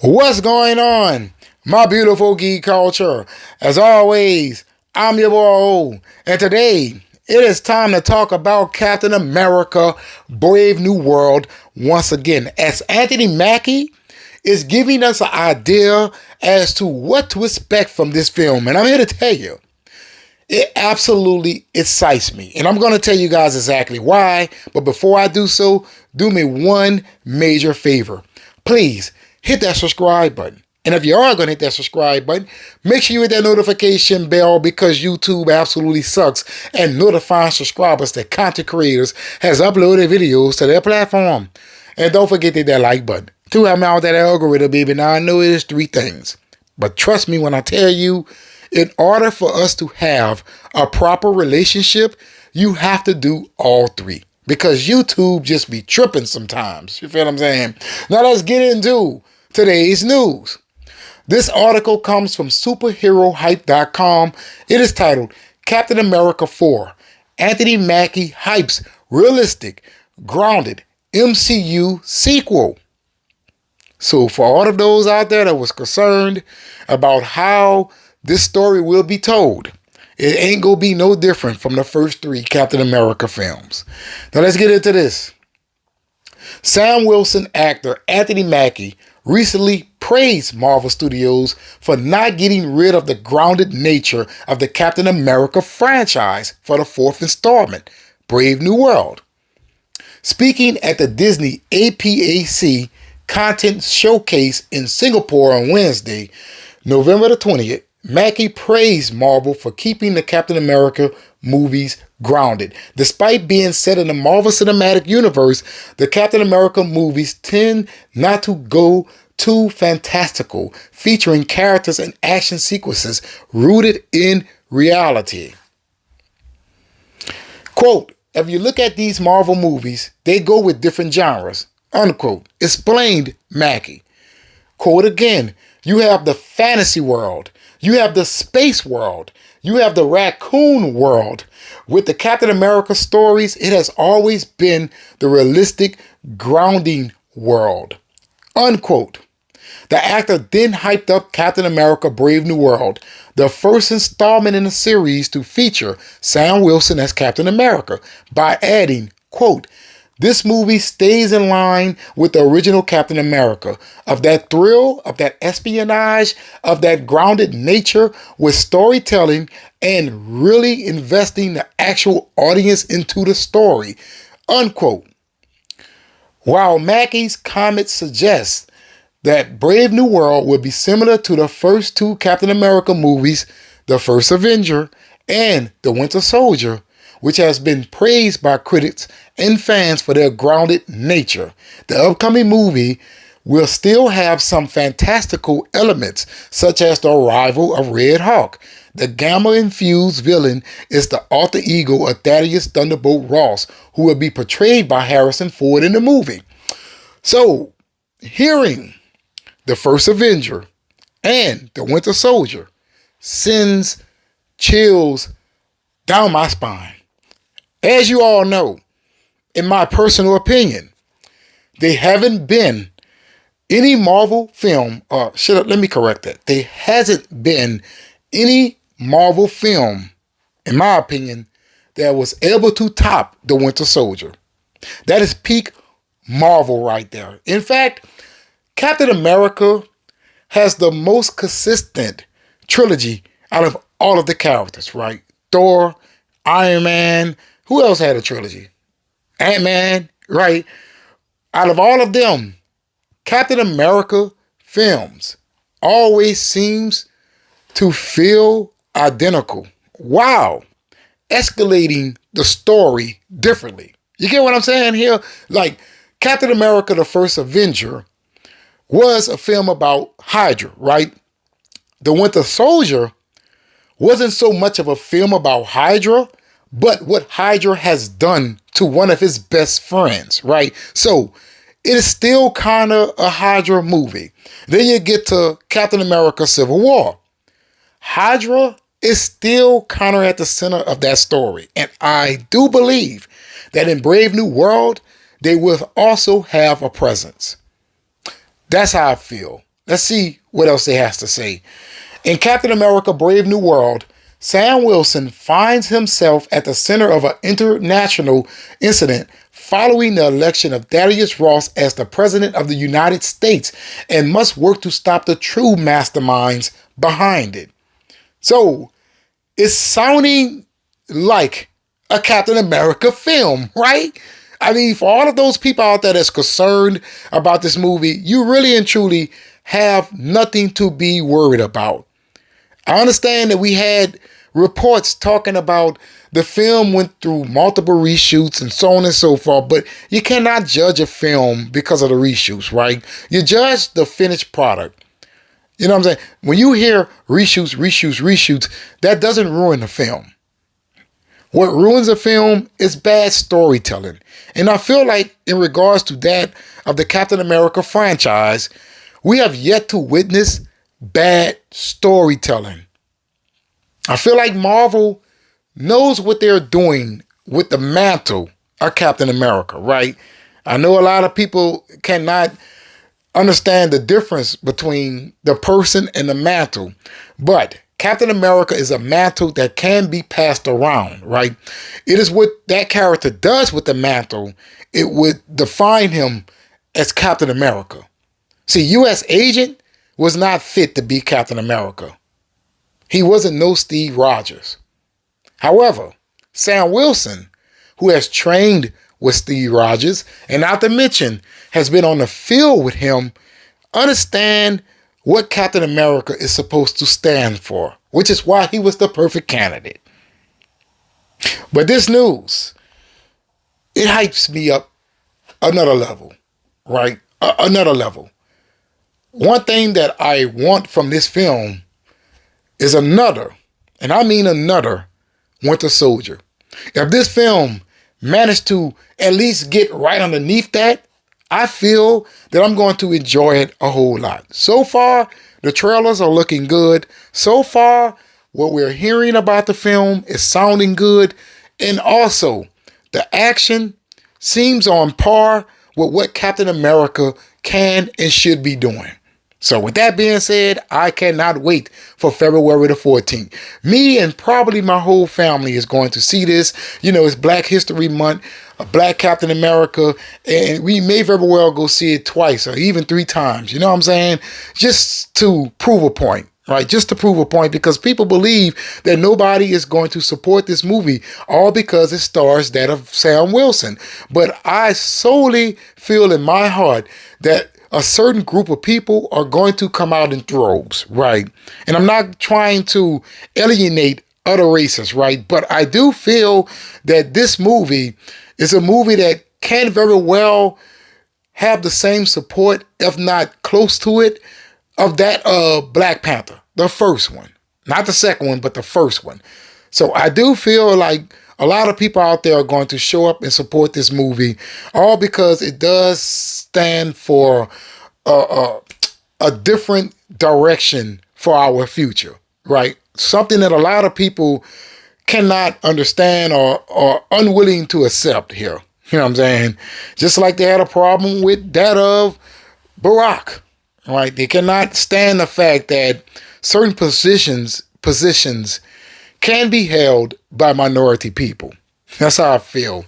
What's going on, my beautiful geek culture? As always, I'm your boy O, and today it is time to talk about Captain America Brave New World once again, as Anthony Mackie is giving us an idea as to what to expect from this film. And I'm here to tell you, it absolutely excites me. And I'm going to tell you guys exactly why. But before I do so, do me one major favor. Please hit that subscribe button. And if you are going to hit that subscribe button, make sure you hit that notification bell, because YouTube absolutely sucks at notifying subscribers that content creators has uploaded videos to their platform. And don't forget to hit that like button to help me out with that algorithm, baby. Now, I know it is three things, but trust me when I tell you, in order for us to have a proper relationship, you have to do all three, because YouTube just be tripping sometimes. You feel what I'm saying? Now let's get into today's news. This article comes from superherohype.com. It is titled Captain America 4. Anthony Mackie hypes realistic, grounded MCU sequel. So for all of those out there that was concerned about how this story will be told, it ain't gonna be no different from the first three Captain America films. Now let's get into this. Sam Wilson actor Anthony Mackie recently praised Marvel Studios for not getting rid of the grounded nature of the Captain America franchise for the fourth installment, Brave New World. Speaking at the Disney APAC Content Showcase in Singapore on Wednesday, November the 20th, Mackie praised Marvel for keeping the Captain America movies grounded. Despite being set in the Marvel Cinematic Universe, the Captain America movies tend not to go too fantastical, featuring characters and action sequences rooted in reality. Quote, if you look at these Marvel movies, they go with different genres, unquote, explained Mackie. Quote again, you have the fantasy world, you have the space world, you have the raccoon world. With the Captain America stories, it has always been the realistic, grounding world, unquote. The actor then hyped up Captain America Brave New World, the first installment in the series to feature Sam Wilson as Captain America, by adding, quote, this movie stays in line with the original Captain America, of that thrill, of that espionage, of that grounded nature, with storytelling and really investing the actual audience into the story, unquote. While Mackie's comment suggests that Brave New World will be similar to the first two Captain America movies, The First Avenger and The Winter Soldier, which has been praised by critics and fans for their grounded nature, the upcoming movie will still have some fantastical elements, such as the arrival of Red Hawk. The gamma-infused villain is the alter ego of Thaddeus Thunderbolt Ross, who will be portrayed by Harrison Ford in the movie. So, hearing The First Avenger and The Winter Soldier sends chills down my spine. As you all know, in my personal opinion, there haven't been any Marvel film, let me correct that. There hasn't been any Marvel film, in my opinion, that was able to top The Winter Soldier. That is peak Marvel right there. In fact, Captain America has the most consistent trilogy out of all of the characters, right? Thor, Iron Man, who else had a trilogy? Ant-Man, right? Out of all of them, Captain America films always seems to feel identical. Wow. Escalating the story differently. You get what I'm saying here? Like, Captain America, the First Avenger, was a film about Hydra, right? The Winter Soldier wasn't so much of a film about Hydra, but what Hydra has done to one of his best friends, right? So it is still kind of a Hydra movie. Then you get to Captain America Civil War. Hydra is still kind of at the center of that story. And I do believe that in Brave New World, they will also have a presence. That's how I feel. Let's see what else they has to say. In Captain America Brave New World, Sam Wilson finds himself at the center of an international incident following the election of Thaddeus Ross as the President of the United States and must work to stop the true masterminds behind it. So, it's sounding like a Captain America film, right? I mean, for all of those people out there that's concerned about this movie, you really and truly have nothing to be worried about. I understand that we had reports talking about the film went through multiple reshoots and so on and so forth, but you cannot judge a film because of the reshoots, right? You judge the finished product. You know what I'm saying? When you hear reshoots, that doesn't ruin the film. What ruins a film is bad storytelling. And I feel like in regards to that of the Captain America franchise, we have yet to witness bad storytelling. I feel like Marvel knows what they're doing with the mantle of Captain America, right? I know a lot of people cannot understand the difference between the person and the mantle, but Captain America is a mantle that can be passed around, right? It is what that character does with the mantle. It would define him as Captain America. See, U.S. Agent was not fit to be Captain America. He wasn't no Steve Rogers. However, Sam Wilson, who has trained with Steve Rogers, and not to mention has been on the field with him, understand what Captain America is supposed to stand for, which is why he was the perfect candidate. But this news, it hypes me up another level, right? Another level. One thing that I want from this film is another, and I mean another, Winter Soldier. If this film managed to at least get right underneath that, I feel that I'm going to enjoy it a whole lot. So far, the trailers are looking good. So far, what we're hearing about the film is sounding good. And also, the action seems on par with what Captain America can and should be doing. So with that being said, I cannot wait for February the 14th. Me and probably my whole family is going to see this. You know, it's Black History Month, a Black Captain America, and we may very well go see it twice or even 3 times. You know what I'm saying? Just to prove a point, right? Just to prove a point, because people believe that nobody is going to support this movie, all because it stars that of Sam Wilson. But I solely feel in my heart that a certain group of people are going to come out in droves, right? And I'm not trying to alienate other races, right? But I do feel that this movie is a movie that can very well have the same support, if not close to it, of that Black Panther, the first one. Not the second one, but the first one. So I do feel like a lot of people out there are going to show up and support this movie, all because it does stand for a different direction for our future, right? Something that a lot of people cannot understand or are unwilling to accept here. You know what I'm saying? Just like they had a problem with that of Barack, right? They cannot stand the fact that certain positions can be held by minority people. That's how I feel.